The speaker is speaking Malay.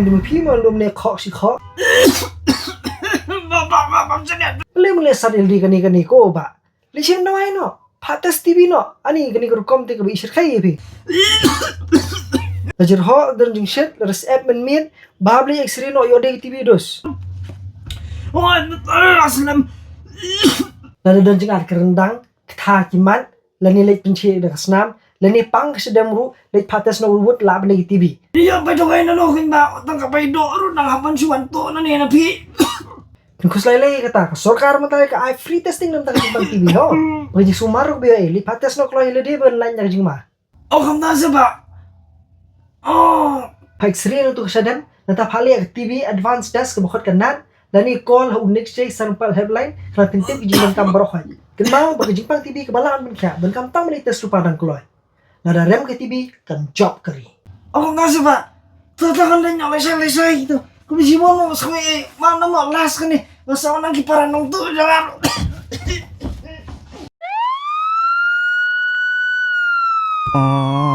di mimpi malum ne kok si kok. Bang Sadian. Boleh mulai sadil di kani ko ba. Licin no ay no. Patas TV no. Ani kani ko kom te ko isir kay bi. Lajar ho dan jing shit laras app men min babli X-ray no yode TV dos. Aslam. Lalu dan jing ar kerendang kata kiman lani lek pinci de kasnam lani pang sedam ru lek patas no wut lab ne TV. Dia pa do kay nalokin ba tang kapay do ro nang hapan suwan to na ni na pi. Kus lay kata sorkar mata ka ay free testing nam tang TV ho. Pagi sumarok biya li patas no kloy le de ben lain jing ma. Oh kam ta sa ba. Oh, X-ray no tu sadam nata phali TV advanced desk bokot kanan lani call hu next day sampal helpline kana tintip jing kam barokhay. Kenmau bagi jingpang TV kebalaan ben kya ben kam tang meni tes rupa dan kloy. Nada rem ke TV kan job keri. oh kam ta sa ba. Tatakan din niya lesay ito. Kung si mo mo sa kuya, mana mo last ka ni. Basta nang kiparan ng to jangan. Oh.